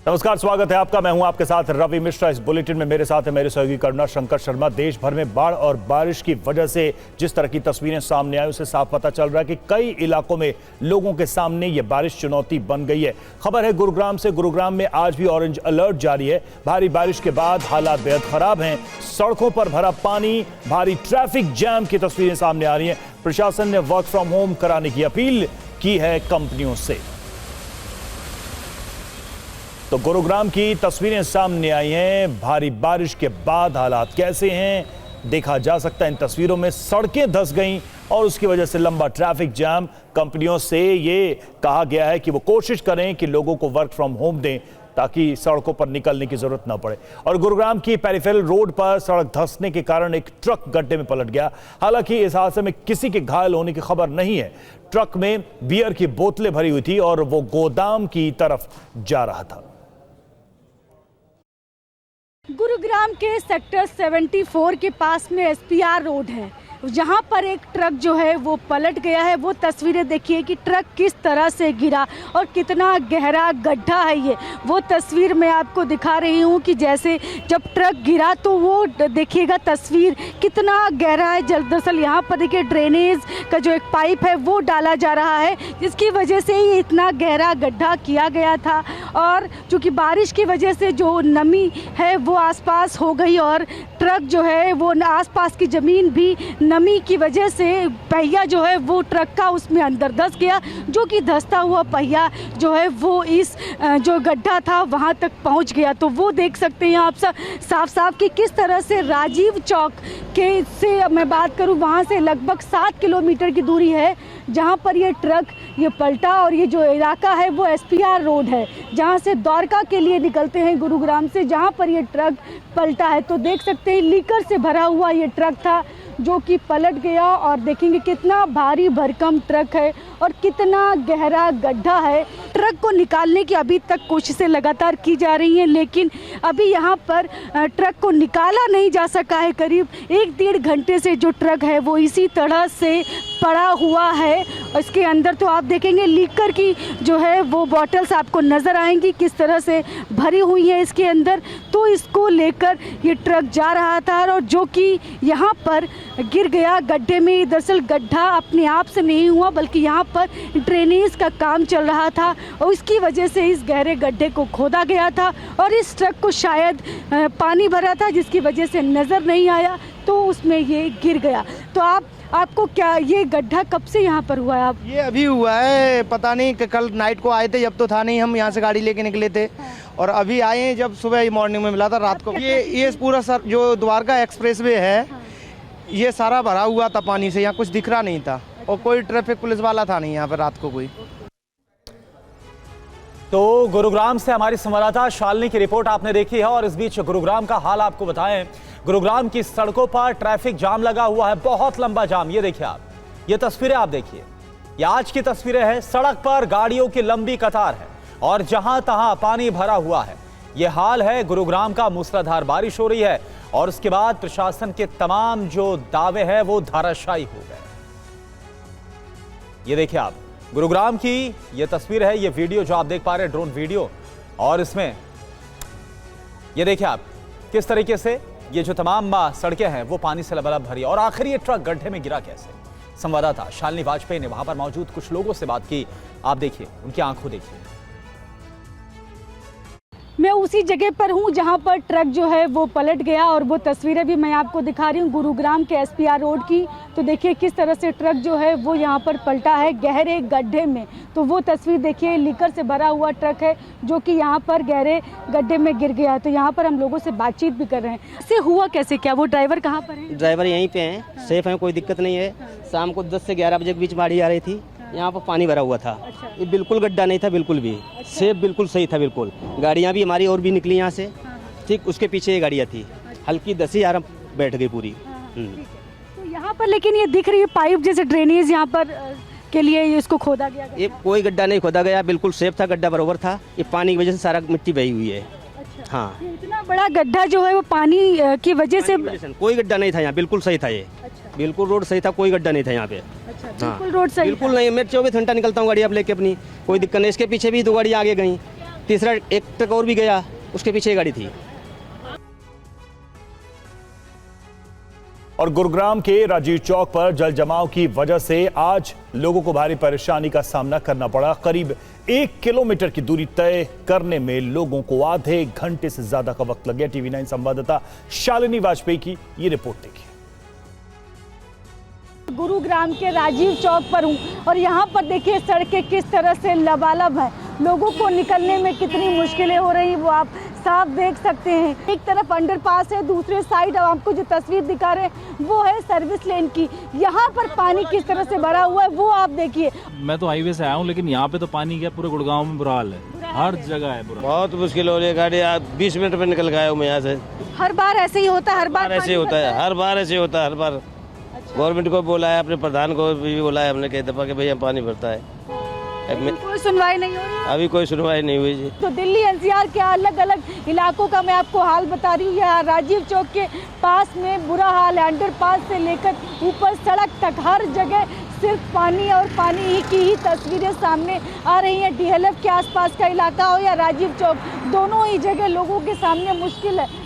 नमस्कार, स्वागत है आपका। मैं हूं आपके साथ रवि मिश्रा। इस बुलेटिन में मेरे साथ है मेरे सहयोगी करुणा शंकर शर्मा। देश भर में बाढ़ और बारिश की वजह से जिस तरह की तस्वीरें सामने आई उससे साफ पता चल रहा है कि कई इलाकों में लोगों के सामने ये बारिश चुनौती बन गई है। खबर है गुरुग्राम से। गुरुग्राम में आज भी ऑरेंज अलर्ट जारी है। भारी बारिश के बाद हालात बेहद खराब हैं। सड़कों पर भरा पानी, भारी ट्रैफिक जैम की तस्वीरें सामने आ रही हैं। प्रशासन ने वर्क फ्रॉम होम कराने की अपील की है कंपनियों से। तो गुरुग्राम की तस्वीरें सामने आई हैं। भारी बारिश के बाद हालात कैसे हैं देखा जा सकता है इन तस्वीरों में। सड़कें धंस गईं और उसकी वजह से लंबा ट्रैफिक जाम। कंपनियों से ये कहा गया है कि वो कोशिश करें कि लोगों को वर्क फ्रॉम होम दें ताकि सड़कों पर निकलने की जरूरत ना पड़े। और गुरुग्राम की पेरिफेरल रोड पर सड़क धंसने के कारण एक ट्रक गड्ढे में पलट गया। हालांकि इस हादसे में किसी के घायल होने की खबर नहीं है। ट्रक में बियर की बोतलें भरी हुई थी और वो गोदाम की तरफ जा रहा था। गुरुग्राम के सेक्टर 74 के पास में एसपीआर रोड है, जहां पर एक ट्रक जो है वो पलट गया है। वो तस्वीरें देखिए कि ट्रक किस तरह से गिरा और कितना गहरा गड्ढा है ये। वो तस्वीर मैं आपको दिखा रही हूँ कि जैसे जब ट्रक गिरा तो वो देखिएगा तस्वीर कितना गहरा है। दरअसल यहाँ पर देखिए ड्रेनेज का जो एक पाइप है वो डाला जा रहा है, जिसकी वजह से ही इतना गहरा गड्ढा किया गया था। और चूँकि बारिश की वजह से जो नमी है वो आसपास हो गई और ट्रक जो है वो आसपास की ज़मीन भी नमी की वजह से पहिया जो है वो ट्रक का उसमें अंदर धंस गया, जो कि धंसता हुआ पहिया जो है वो इस जो गड्ढा था वहाँ तक पहुँच गया। तो वो देख सकते हैं आप सब साफ साफ कि किस तरह से राजीव चौक के से मैं बात करूँ वहाँ से लगभग 7 किलोमीटर की दूरी है जहाँ पर ये ट्रक ये पलटा। और ये जो इलाका है वो एसपीआर रोड है, जहाँ से द्वारका के लिए निकलते हैं गुरुग्राम से, जहाँ पर ये ट्रक पलटा है। तो देख सकते हैं लीकर से भरा हुआ ये ट्रक था जो कि पलट गया। और देखेंगे कितना भारी भरकम ट्रक है और कितना गहरा गड्ढा है। ट्रक को निकालने की अभी तक कोशिशें लगातार की जा रही हैं, लेकिन अभी यहाँ पर ट्रक को निकाला नहीं जा सका है। करीब 1-1.5 घंटे से जो ट्रक है वो इसी तरह से पड़ा हुआ है। इसके अंदर तो आप देखेंगे लीकर की जो है वो बॉटल्स आपको नज़र आएंगी किस तरह से भरी हुई है इसके अंदर। तो इसको लेकर ये ट्रक जा रहा था और जो कि यहाँ पर गिर गया गड्ढे में। दरअसल गड्ढा अपने आप से नहीं हुआ बल्कि यहाँ पर ड्रेनेज का काम चल रहा था और इसकी वजह से इस गहरे गड्ढे को खोदा गया था और इस ट्रक को शायद पानी भरा था जिसकी वजह से नज़र नहीं आया तो उसमें ये गिर गया। तो आपको क्या ये गड्ढा कब से यहाँ पर हुआ है? आप ये अभी हुआ है, पता नहीं कि कल नाइट को आए थे जब तो था नहीं, हम यहाँ से गाड़ी लेके निकले थे और अभी आए हैं जब सुबह मॉर्निंग में मिला था रात को। ये पूरा सर जो द्वारका एक्सप्रेसवे है ये सारा भरा हुआ था पानी से, यहाँ कुछ दिख रहा नहीं था और कोई ट्रैफिक पुलिस वाला था नहीं यहाँ पर रात को कोई। तो गुरुग्राम से हमारी संवाददाता शालिनी की रिपोर्ट आपने देखी है और इस बीच गुरुग्राम का हाल आपको बताएं। गुरुग्राम की सड़कों पर ट्रैफिक जाम लगा हुआ है, बहुत लंबा जाम। ये देखिए आप, ये तस्वीरें आप देखिए, ये आज की तस्वीरें हैं। सड़क पर गाड़ियों की लंबी कतार है और जहां तहां पानी भरा हुआ है। ये हाल है गुरुग्राम का। मूसलाधार बारिश हो रही है और उसके बाद प्रशासन के तमाम जो दावे हैं वो धराशायी हो गए। ये देखिए आप, गुरुग्राम की ये तस्वीर है, ये वीडियो जो आप देख पा रहे हैं, ड्रोन वीडियो। और इसमें ये देखिए आप किस तरीके से ये जो तमाम सड़कें हैं वो पानी से लबालब भरी और आखिर ये ट्रक गड्ढे में गिरा कैसे। संवाददाता शालिनी वाजपेयी ने वहां पर मौजूद कुछ लोगों से बात की। आप देखिए, उनकी आंखों देखिए। मैं उसी जगह पर हूँ जहाँ पर ट्रक जो है वो पलट गया और वो तस्वीरें भी मैं आपको दिखा रही हूँ गुरुग्राम के एसपीआर रोड की। तो देखिए किस तरह से ट्रक जो है वो यहाँ पर पलटा है गहरे गड्ढे में। तो वो तस्वीर देखिए, लीकर से भरा हुआ ट्रक है जो कि यहाँ पर गहरे गड्ढे में गिर गया। तो यहाँ पर हम लोगों से बातचीत भी कर रहे हैं। इससे हुआ कैसे, क्या वो ड्राइवर कहाँ पर है? ड्राइवर यहीं पे हैं, सेफ हैं, कोई दिक्कत नहीं है। शाम को 10 से 11 बजे के बीच बाढ़ आ रही थी, यहाँ पर पानी भरा हुआ था। ये बिल्कुल गड्ढा नहीं था, बिल्कुल भी सेफ, बिल्कुल सही था बिल्कुल। गाड़ियाँ भी हमारी और भी निकली यहाँ से, ठीक उसके पीछे ये गाड़ियाँ थी, हल्की 10-11 बैठ गई पूरी। तो यहाँ पर लेकिन ये दिख रही है पाइप जैसे ड्रेनेज यहाँ पर के लिए इसको खोदा गया। ये कोई गड्ढा नहीं खोदा गया, बिल्कुल सेफ था, गड्ढा बराबर था। ये पानी की वजह से सारा मिट्टी बही हुई है। हाँ, इतना बड़ा गड्ढा जो है वो पानी की वजह से कोई गड्ढा नहीं था यहाँ, बिल्कुल सही था ये। बिल्कुल रोड सही था, कोई गड्ढा नहीं था यहाँ पे। बिल्कुल रोड सही, बिल्कुल नहीं। मैं 24 घंटा निकलता हूँ गाड़ी अब लेके अपनी, कोई दिक्कत नहीं। इसके पीछे भी 2 गाड़ी आगे गई, तीसरा एक ट्रक और भी गया, उसके पीछे गाड़ी थी। और गुरुग्राम के राजीव चौक पर जल जमाव की वजह से आज लोगों को भारी परेशानी का सामना करना पड़ा। करीब 1 किलोमीटर की दूरी तय करने में लोगों को आधे घंटे से ज्यादा का वक्त लग गया। टीवी 9 संवाददाता शालिनी वाजपेयी की ये रिपोर्ट देखिए। गुरुग्राम के राजीव चौक पर हूँ और यहाँ पर देखिए सड़कें किस तरह से लबालब है। लोगों को निकलने में कितनी मुश्किलें हो रही वो आप साफ देख सकते हैं। एक तरफ अंडरपास है, दूसरे साइड अब आपको जो तस्वीर दिखा रहे हैं वो है सर्विस लेन की। यहाँ पर पानी किस तरह से भरा हुआ है वो आप देखिए। मैं तो हाईवे से आया हूँ, लेकिन यहाँ पे तो पानी क्या पूरे गुड़गांव में बुरा हाल है, हर जगह है बुरा। बहुत मुश्किल हो रही है, गाड़ी 20 मिनट में निकल गया हूँ मैं यहाँ से। हर बार ऐसे ही होता है, हर बार ऐसे होता है, हर बार ऐसे होता है, हर बार। गवर्नमेंट को बोला है, अपने प्रधान को भी बोला है हमने कई दफा कि भैया पानी भरता है। कोई सुनवाई नहीं हो रही। अभी कोई सुनवाई नहीं हुई जी। तो दिल्ली एनसीआर के अलग अलग इलाकों का मैं आपको हाल बता रही हूँ। यहाँ राजीव चौक के पास में बुरा हाल है। अंडरपास से लेकर ऊपर सड़क तक हर जगह सिर्फ पानी और पानी की ही तस्वीरें सामने आ रही हैं। डीएलएफ के आसपास का इलाका हो या राजीव चौक, दोनों ही जगह लोगों के सामने मुश्किल है।